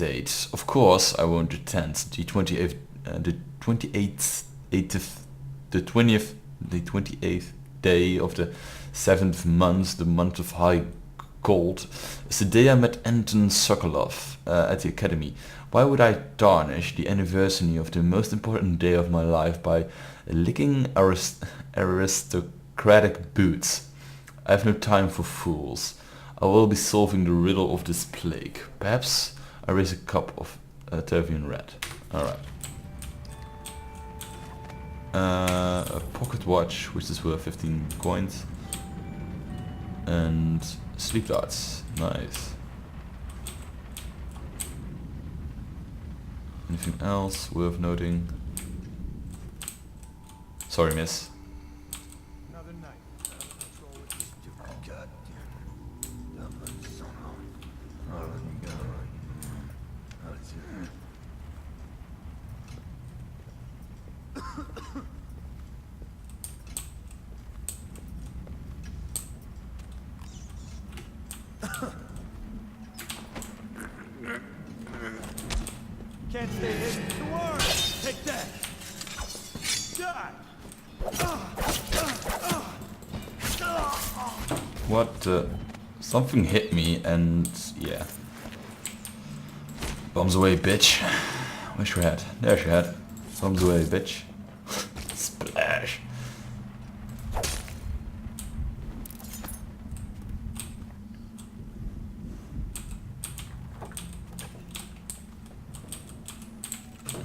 state. Of course, I won't attend the 28th day of the 7th month, the month of high gold. It's the day I met Anton Sokolov at the academy. Why would I tarnish the anniversary of the most important day of my life by licking aristocratic boots? I have no time for fools. I will be solving the riddle of this plague. Perhaps I raise a cup of Tervian red. Alright. A pocket watch, which is worth 15 coins. And sleep darts. Nice. Anything else worth noting? Sorry, miss. Another night. Patrol with this stupid goddamn Dublin sono. Can't stay hidden. To work. Take that. Die. What? Something hit me and yeah. Bombs away, bitch. Where's your head? There's your head. Bombs away, bitch. Splash.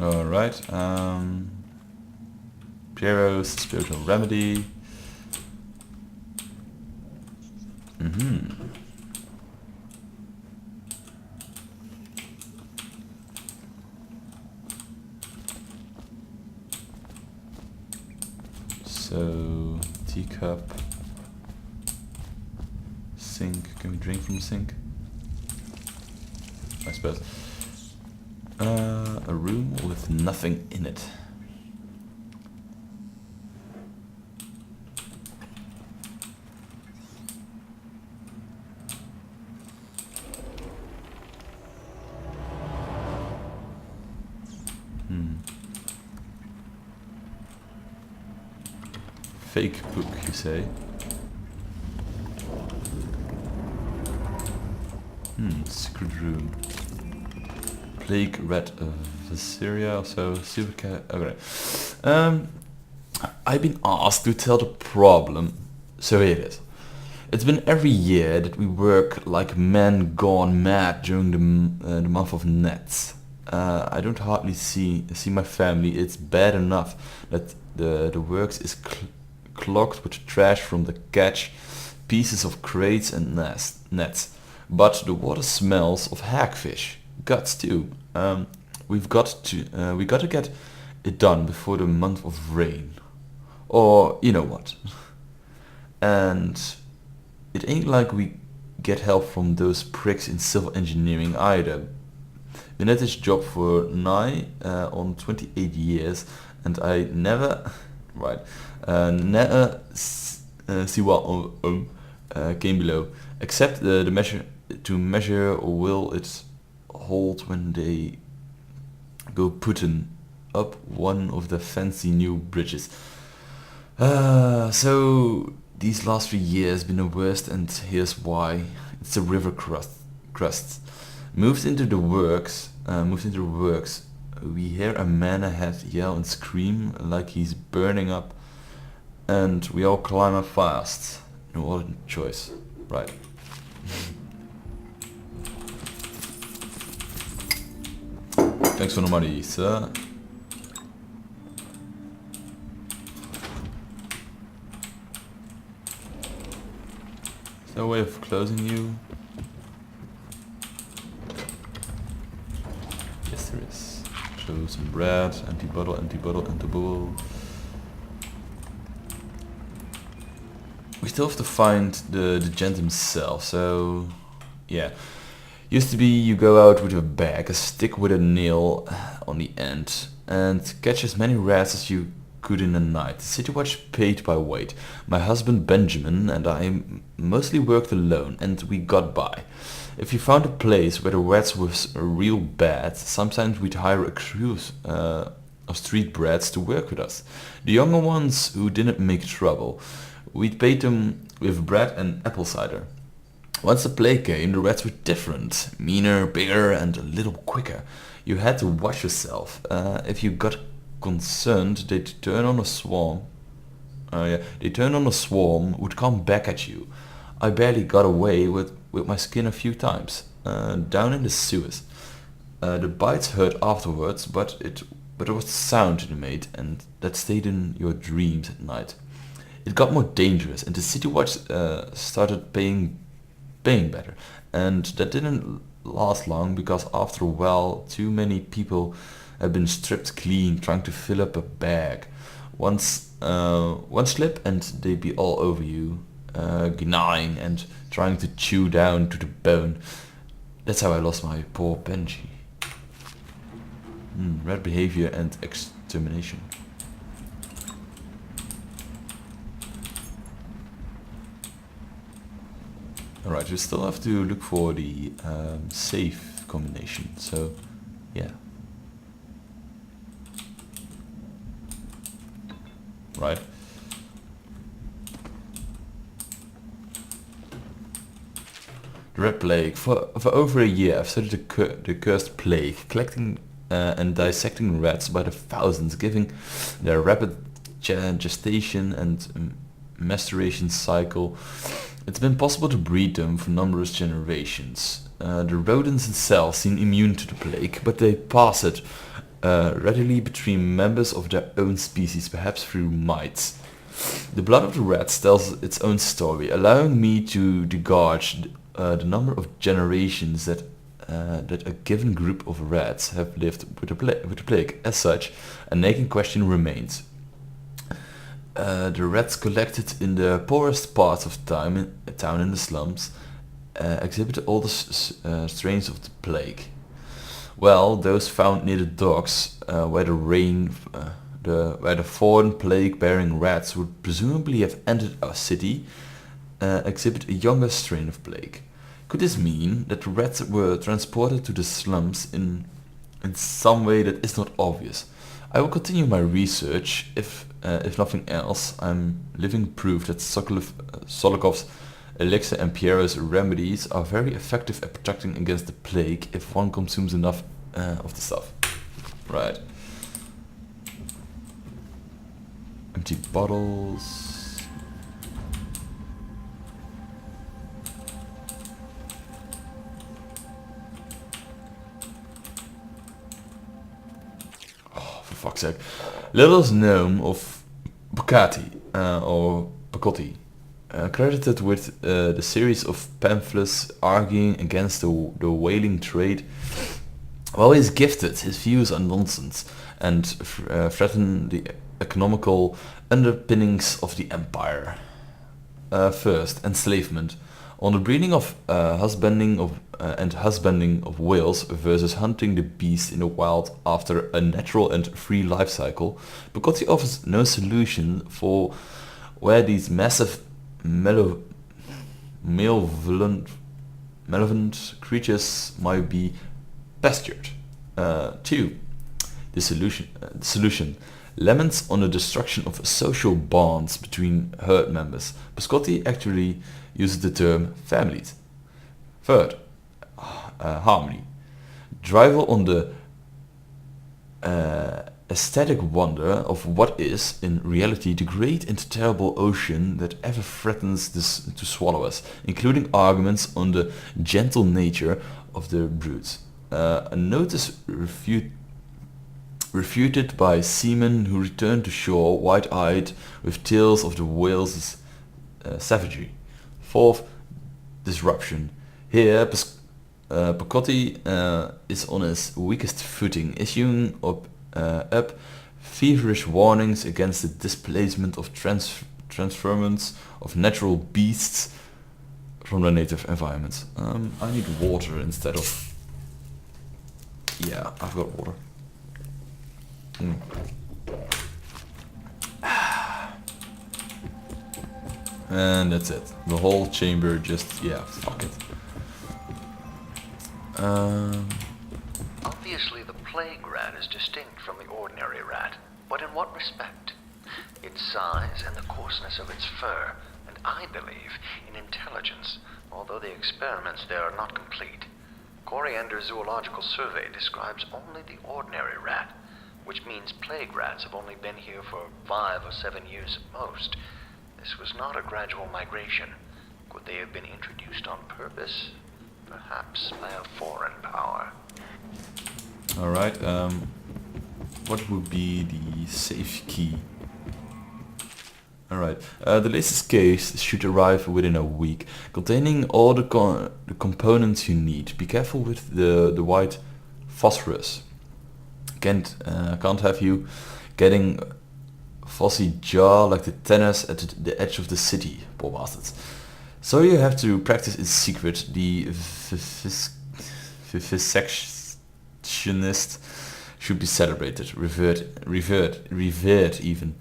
Alright, Piero's spiritual remedy. So, teacup, sink. Can we drink from the sink? I suppose. A room with nothing in it. Fake book, you say? Secret room. Plague red of Syria, so super cat. Okay. I've been asked to tell the problem, so here it is. It's been every year that we work like men gone mad during the month of Nets. I don't hardly see my family. It's bad enough that the works is clogged with trash from the catch, pieces of crates and nets. But the water smells of hagfish. Guts too. We got to get it done before the month of rain, or you know what. And it ain't like we get help from those pricks in civil engineering either. Been at this job for nigh on 28 years, and I never, never see what came below, except the measure to measure will it hold when they go putting up one of the fancy new bridges. So these last 3 years been the worst, and here's why. It's the river crust. Moved into the works. We hear a man ahead yell and scream like he's burning up, and we all climb up fast. No other choice, right? Thanks for the money, sir. Is there a way of closing you? Yes, there is. So some bread, empty bottle, empty bottle, empty bottle. We still have to find the gent himself, so yeah. Used to be you go out with a bag, a stick with a nail on the end, and catch as many rats as you could in a night. The city watch paid by weight. My husband Benjamin and I mostly worked alone, and we got by. If you found a place where the rats was real bad, sometimes we'd hire a crew of street brats to work with us. The younger ones who didn't make trouble, we'd bait them with bread and apple cider. Once the plague came, the rats were different, meaner, bigger, and a little quicker. You had to watch yourself. If you got concerned, they'd turn on a swarm. They turned on a swarm, would come back at you. I barely got away with my skin a few times, down in the sewers. The bites hurt afterwards, but it was the sound you made, and that stayed in your dreams at night. It got more dangerous, and the city watch started paying better, and that didn't last long because after a while too many people had been stripped clean trying to fill up a bag. One slip and they'd be all over you, gnawing and trying to chew down to the bone. That's how I lost my poor Benji. Rat behavior and extermination. Alright, we still have to look for the safe combination, so yeah. Right. The rat plague. For over a year I've studied the cursed plague, collecting and dissecting rats by the thousands, giving their rapid gestation and maturation cycle. It's been possible to breed them for numerous generations. The rodents in cells seem immune to the plague, but they pass it readily between members of their own species, perhaps through mites. The blood of the rats tells its own story, allowing me to gauge the number of generations that a given group of rats have lived with the plague. As such, a nagging question remains. The rats collected in the poorest parts of town in the slums exhibit all the strains of the plague. Well, those found near the docks, where the foreign plague-bearing rats would presumably have entered our city, exhibit a younger strain of plague. Could this mean that the rats were transported to the slums in some way that is not obvious? I will continue my research. If nothing else, I'm living proof that Solokov's elixir and Piero's remedies are very effective at protecting against the plague if one consumes enough of the stuff. Right. Empty bottles. Oh, for fuck's sake. Little is known of Bocati, or Bocotti, credited with the series of pamphlets arguing against the whaling trade. While he is gifted, his views are nonsense and threaten the economical underpinnings of the empire. First, enslavement. On the breeding of husbanding of whales versus hunting the beast in the wild after a natural and free life cycle, Bocotti offers no solution for where these massive malevolent creatures might be pastured. 2. The solution. Laments on the destruction of social bonds between herd members. Bocotti actually uses the term families. Third, harmony. Drivel on the aesthetic wonder of what is, in reality, the great and terrible ocean that ever threatens to swallow us, including arguments on the gentle nature of the brutes. A notice refuted by seamen who returned to shore wide-eyed with tales of the whales' savagery. Fourth, disruption. Here, Bocotti is on his weakest footing, issuing up feverish warnings against the displacement of transference of natural beasts from their native environments. I need water instead of... Yeah, I've got water. And that's it. The whole chamber just... yeah, fuck it. Obviously, the plague rat is distinct from the ordinary rat, but in what respect? Its size and the coarseness of its fur, and I believe in intelligence, although the experiments there are not complete. Coriander's zoological survey describes only the ordinary rat, which means plague rats have only been here for 5 or 7 years at most. This was not a gradual migration. Could they have been introduced on purpose? Perhaps by a foreign power. Alright, what would be the safe key? Alright, the latest case should arrive within a week, containing all the components you need. Be careful with the white phosphorus. Can't have you getting fussy jaw like the tenants at the edge of the city, poor bastards. So you have to practice in secret. The vivisectionist should be celebrated, revered even.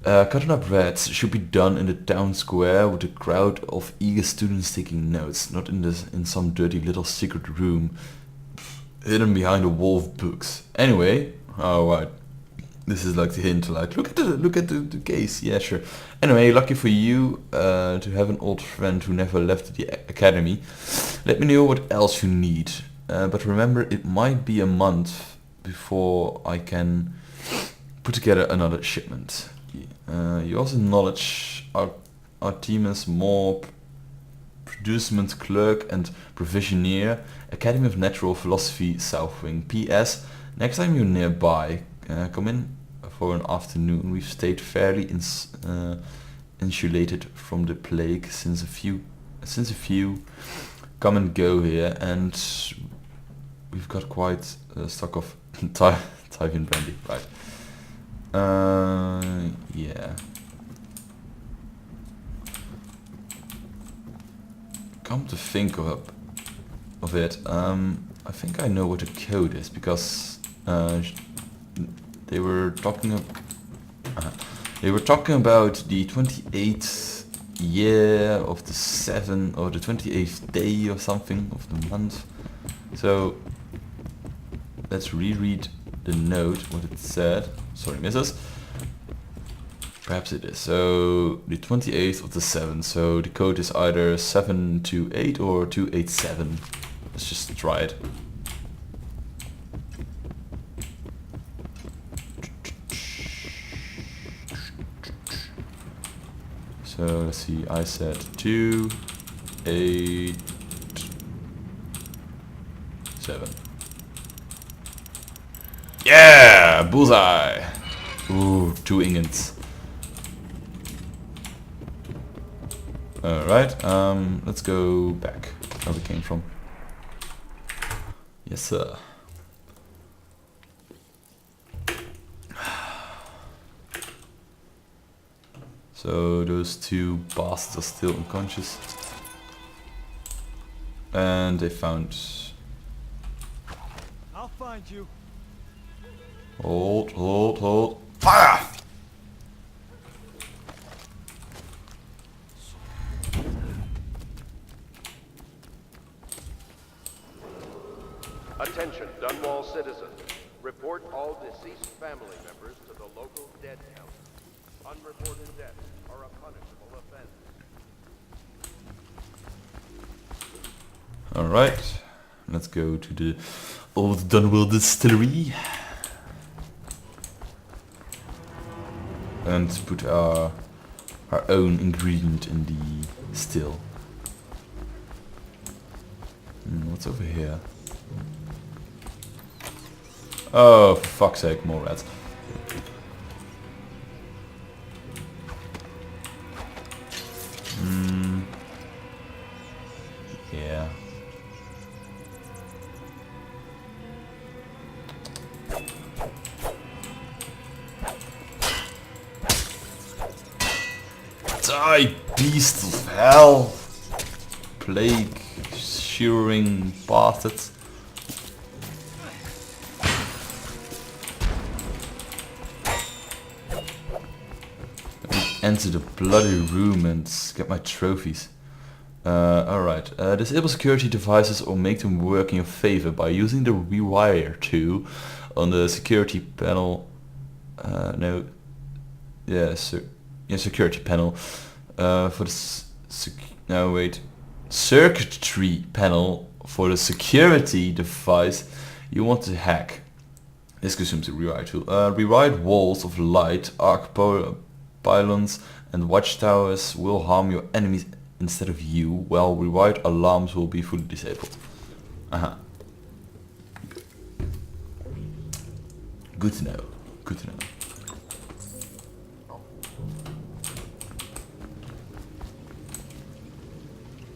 Cutting up rats should be done in the town square with a crowd of eager students taking notes, not in some dirty little secret room hidden behind a wall of books. Anyway, alright. This is like the hint, like look at the case. Yeah, sure. Anyway, lucky for you to have an old friend who never left the academy. Let me know what else you need. But remember, it might be a month before I can put together another shipment. You also acknowledge our team as more producement clerk and provisioneer, Academy of Natural Philosophy, South Wing. P.S. Next time you're nearby, come in for an afternoon. We've stayed fairly insulated from the plague since a few come and go here, and we've got quite a stock of Tyvian brandy, right? Yeah. Come to think of it, I think I know what the code is, because they were talking about the 28th year of the 7th or the 28th day or something of the month. So let's reread the note, what it said. Sorry, missus. Perhaps it is. So the 28th of the 7th. So the code is either 728 or 287. Let's just try it. So let's see. I said 287. Yeah, bullseye. Ooh, 2 ingots. Alright, let's go back where we came from. Yes, sir. So those 2 bastards are still unconscious. And they found... I'll find you. Hold. Fire! Attention, Dunwell citizens. Report all deceased family members to the local dead count. Unreported deaths are a punishable offense. Alright, let's go to the old Dunwell distillery and put our own ingredient in the still. What's over here? Oh, for fuck's sake, more rats. Yeah. Die, beast of hell! Plague, shearing bastards. Enter the bloody room and get my trophies. Alright. Disable security devices or make them work in your favor by using the rewire tool on the security panel. No. Yeah, security panel. For the no, wait. Circuitry panel for the security device you want to hack. This consumes the rewire tool. Rewired walls of light, arc pylons and watchtowers will harm your enemies instead of you, while rewired alarms will be fully disabled. Good to know. Good to know.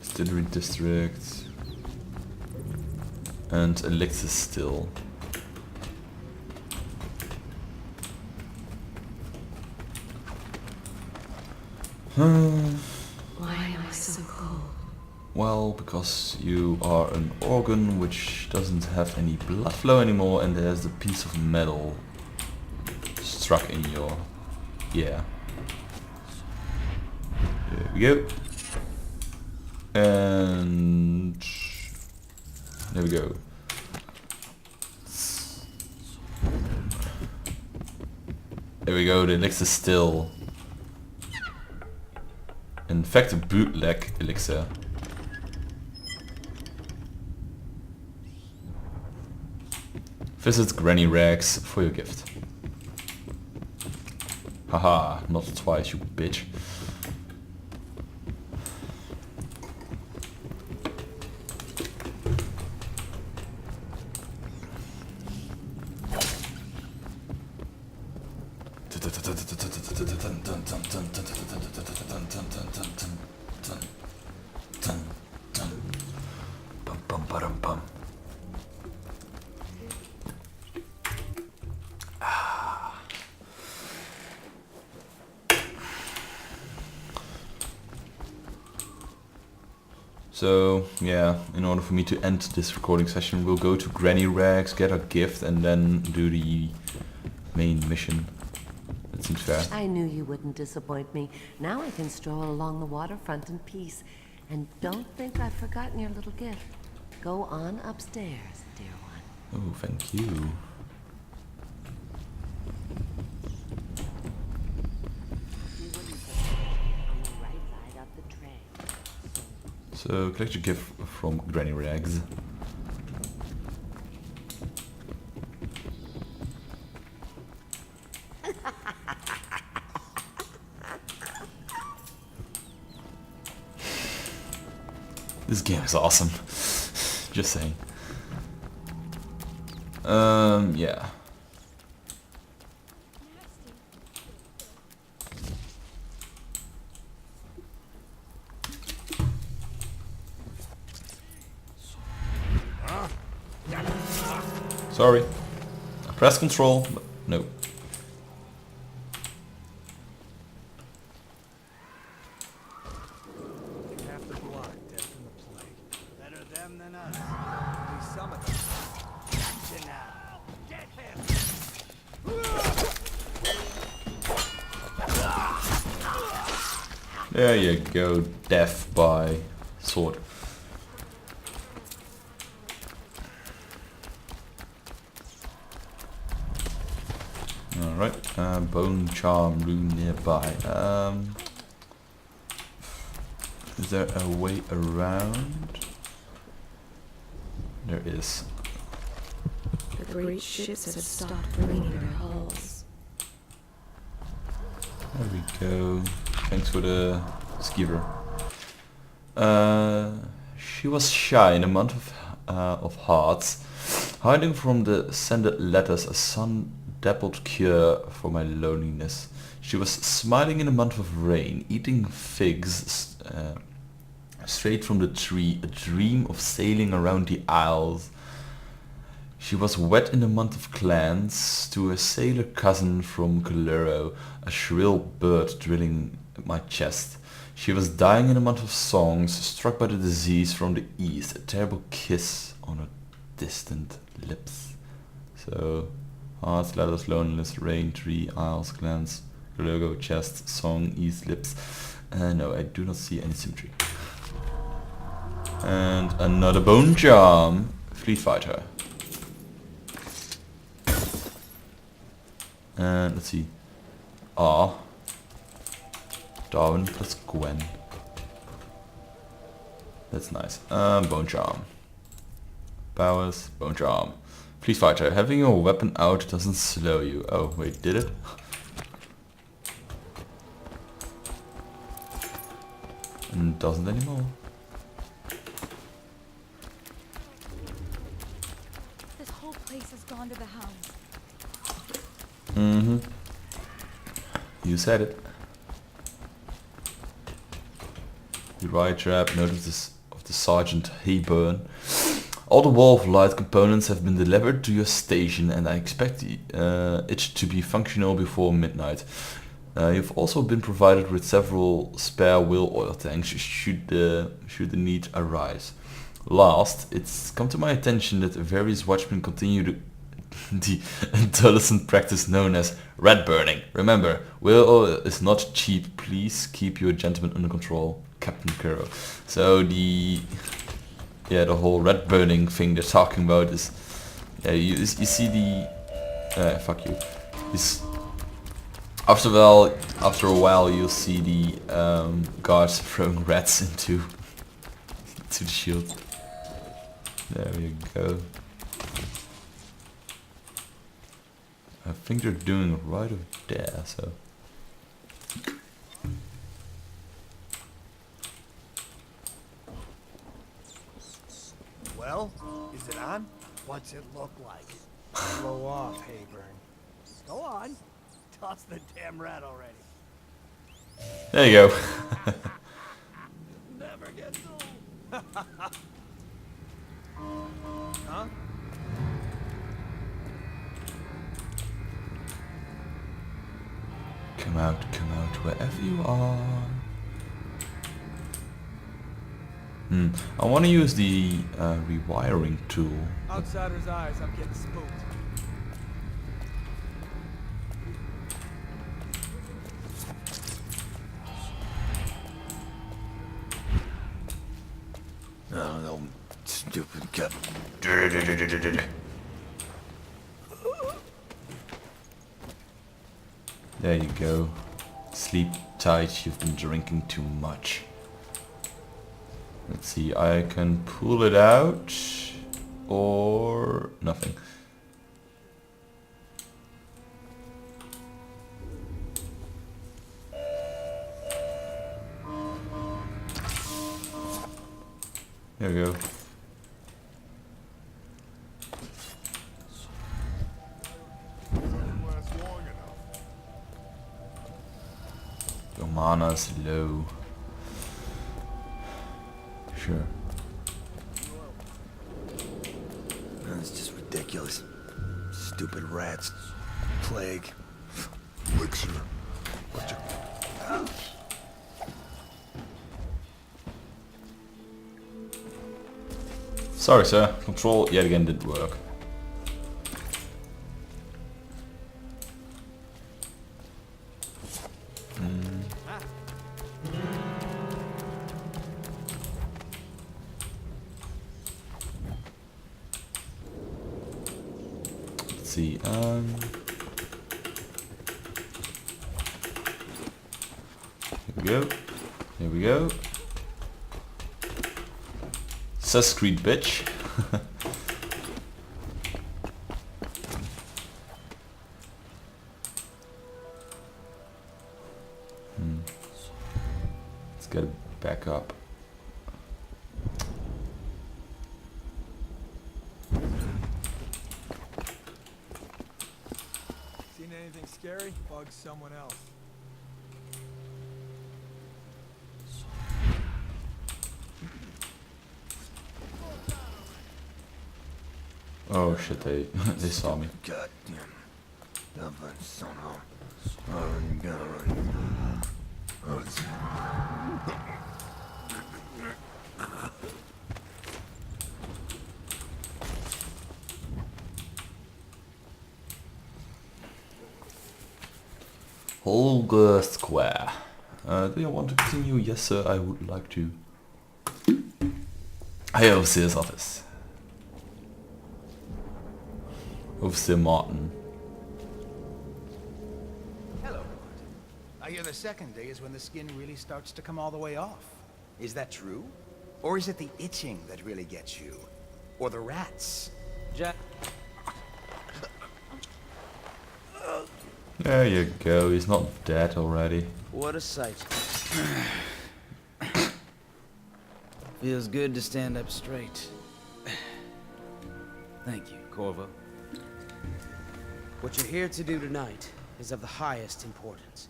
Distillery district and elixir still. Why am I so cold? Well, because you are an organ which doesn't have any blood flow anymore, and there's a piece of metal struck in your... yeah. There we go. And... there we go. There we go, the elixir still. In fact, a bootleg elixir. Visit Granny Rags for your gift. Haha, not twice, you bitch. So yeah, in order for me to end this recording session, we'll go to Granny Rags, get our gift, and then do the main mission. That seems fair. I knew you wouldn't disappoint me. Now I can stroll along the waterfront in peace. And don't think I've forgotten your little gift. Go on upstairs, dear one. Oh, thank you. On the right side of the tray. So collect your gift from Granny Rags. This game is awesome. Just saying. Yeah. Sorry. I press control, but no. Half the block dead from the plague. Better them than us. At least some of them. Gotcha now. Get him! There you go, death by sword. Alright, bone charm room nearby. Is there a way around? There is. The great ships have stopped bringing their hulls. There we go. Thanks for the skeever. She was shy in a month of hearts, hiding from the sended letters a sun-dappled cure for my loneliness. She was smiling in a month of rain, eating figs straight from the tree, a dream of sailing around the isles. She was wet in a month of clans, to a sailor cousin from Calero, a shrill bird drilling my chest. She was dying in a month of songs, struck by the disease from the east, a terrible kiss on her distant lips. So, hearts, letters, loneliness, rain, tree, isles, clans, logo, chest, song, east, lips. No, I do not see any symmetry. And another bone charm. Fleet fighter. And let's see. R. Darwin plus Gwen. That's nice. Bone charm. Powers, bone charm. Fleet fighter. Having your weapon out doesn't slow you. Oh wait, did it? And doesn't anymore. This whole place has gone to the hounds. Mm-hmm. You said it. The riot trap, note of the Sergeant Hayburn. All the Wall of Light components have been delivered to your station and I expect it to be functional before midnight. You've also been provided with several spare wheel oil tanks should the need arise. Last, it's come to my attention that various watchmen continue the adolescent practice known as rat burning. Remember, wheel oil is not cheap. Please keep your gentlemen under control. Captain Kuro. So the whole rat burning thing they're talking about is you see the fuck you. After a while you'll see the guards throwing rats into the shield. There you go. I think they're doing it right over there, so. Well, is it on? What's it look like? Blow off, Hayburn. Go on. Toss the damn rat already. There you go. Never gets old. Huh? Come out, wherever you are. I want to use the rewiring tool. Outsider's eyes, I'm getting spooked. Oh, no, stupid cut. There you go. Sleep tight, you've been drinking too much. Let's see, I can pull it out or nothing. There we go. Your mana's low. Sure. That's just ridiculous. Stupid rats. Plague. Elixir. Sorry, sir. Control yet again didn't work. Let's see. Here we go. Here we go. Sunscreen, bitch. Let's get it back up. Seen anything scary? Bug someone else. Oh shit, they saw me. Goddamn. Dublin son of a... Run, run. Holger Square. Do you want to continue? Yes, sir, I would like to. Hey, Overseer's office. Overseer Martin. Hello, Martin. I hear the second day is when the skin really starts to come all the way off. Is that true? Or is it the itching that really gets you? Or the rats? Jack. There you go, he's not dead already. What a sight. Feels good to stand up straight. Thank you, Corvo. What you're here to do tonight is of the highest importance.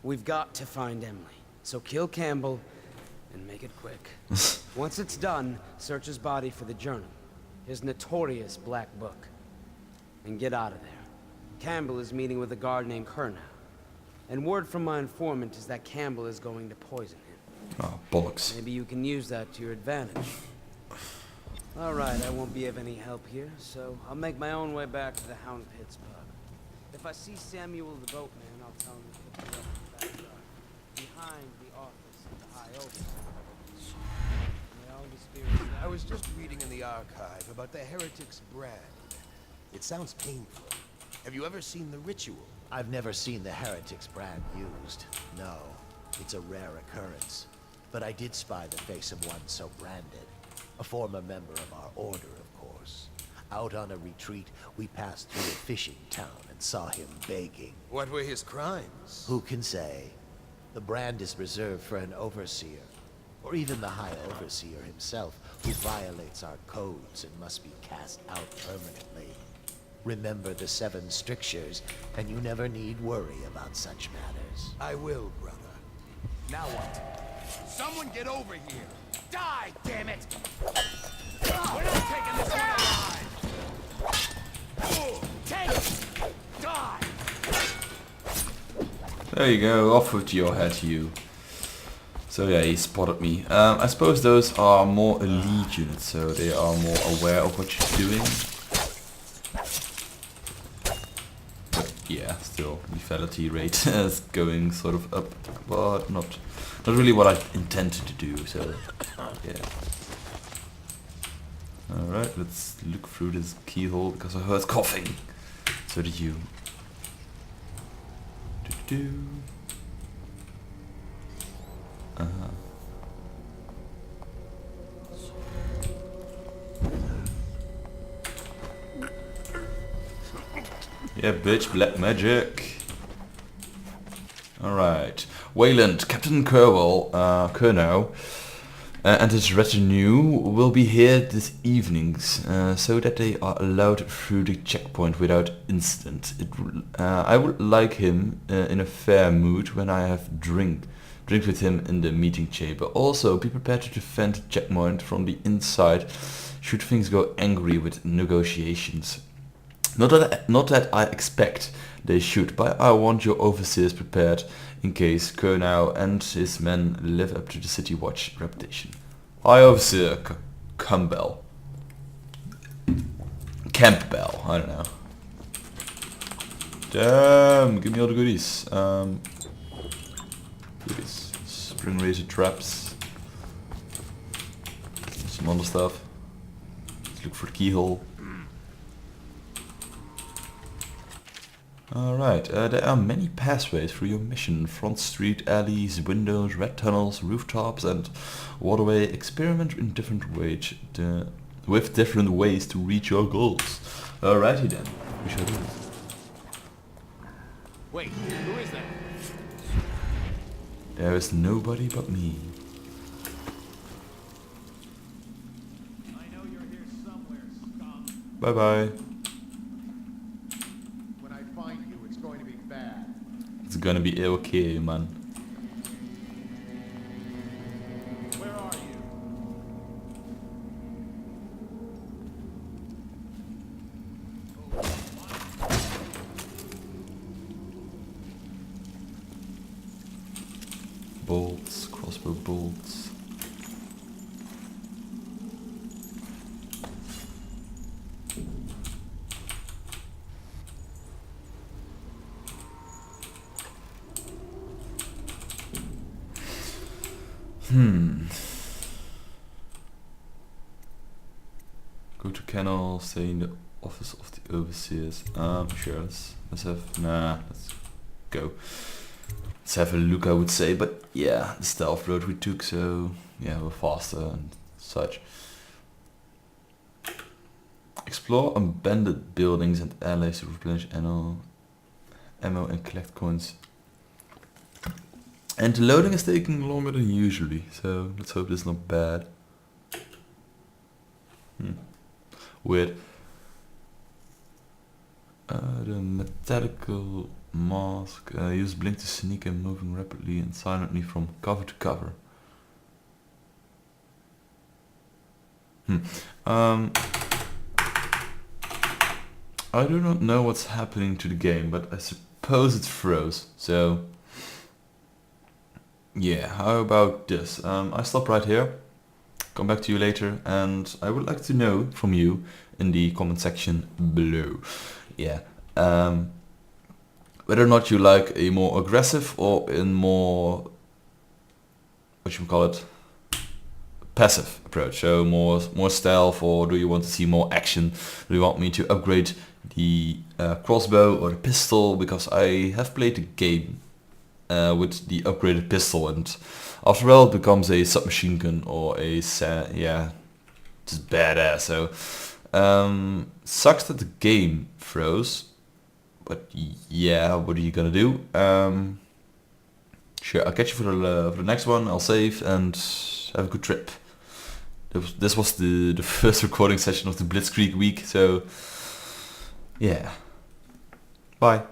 We've got to find Emily. So kill Campbell and make it quick. Once it's done, search his body for the journal, his notorious black book, and get out of there. Campbell is meeting with a guard named Kurnow. And word from my informant is that Campbell is going to poison him. Oh, bollocks. Maybe you can use that to your advantage. Alright, I won't be of any help here, so I'll make my own way back to the Hound Pits pub. If I see Samuel the boatman, I'll tell him to pick me up in the backyard, behind the office of the High Overseer. May all the spirits I was just reading in the archive about the heretic's brand. It sounds painful. Have you ever seen the ritual? I've never seen the heretic's brand used. No, it's a rare occurrence. But I did spy the face of one so branded. A former member of our order, of course. Out on a retreat, we passed through a fishing town and saw him begging. What were his crimes? Who can say? The brand is reserved for an overseer, or even the High Overseer himself, who violates our codes and must be cast out permanently. Remember the 7 strictures, and you never need worry about such matters. I will, brother. Now what? Someone get over here! Die, damn it! We're not taking this one alive! Take it! Die! There you go, off with your head, you. So yeah, he spotted me. I suppose those are more elite units, so they are more aware of what you're doing. Yeah, still lethality rate is going sort of up, but not really what I intended to do. So yeah. All right, let's look through this keyhole because I heard coughing. So did you. Yeah, bitch, black magic. Alright. Wayland, Captain Kurnow, and his retinue will be here this evening, so that they are allowed through the checkpoint without incident. I would like him in a fair mood when I have drink with him in the meeting chamber. Also, be prepared to defend the checkpoint from the inside should things go angry with negotiations. Not that I expect they should, but I want your overseers prepared in case Kurnow and his men live up to the City Watch reputation. High Overseer Campbell, I don't know. Damn, give me all the goodies. Goodies. Spring razor traps. Some other stuff. Let's look for the keyhole. Alright, there are many pathways through your mission. Front street, alleys, windows, red tunnels, rooftops and waterway. Experiment in different ways with different ways to reach your goals. Alrighty then, we shall do this. Wait, who is that? There is nobody but me. I know you're here somewhere, scum. Bye bye. It's gonna be okay, man. Where are you? Bolts, crossbow bolts. kennel, stay in the office of the overseers. Sure, let's have, let's go. Let's have a look, I would say, but yeah, the stealth road we took, so yeah, we're faster and such. Explore abandoned buildings and alleys to replenish ammo and collect coins. And the loading is taking longer than usually, so let's hope this is not bad. Weird. The methodical mask. Use blink to sneak and moving rapidly and silently from cover to cover. I do not know what's happening to the game, but I suppose it froze. So yeah, how about this? I stop right here. Come back to you later, and I would like to know from you in the comment section below. Yeah. Whether or not you like a more aggressive or a more, what you call it, passive approach. So more stealth, or do you want to see more action? Do you want me to upgrade the crossbow or the pistol? Because I have played the game with the upgraded pistol, and after all it becomes a submachine gun or a yeah, just badass. So sucks that the game froze, but yeah, what are you gonna do? Sure, I'll catch you for the next one. I'll save and have a good trip. This was the first recording session of the Blitzkrieg week, so yeah, bye.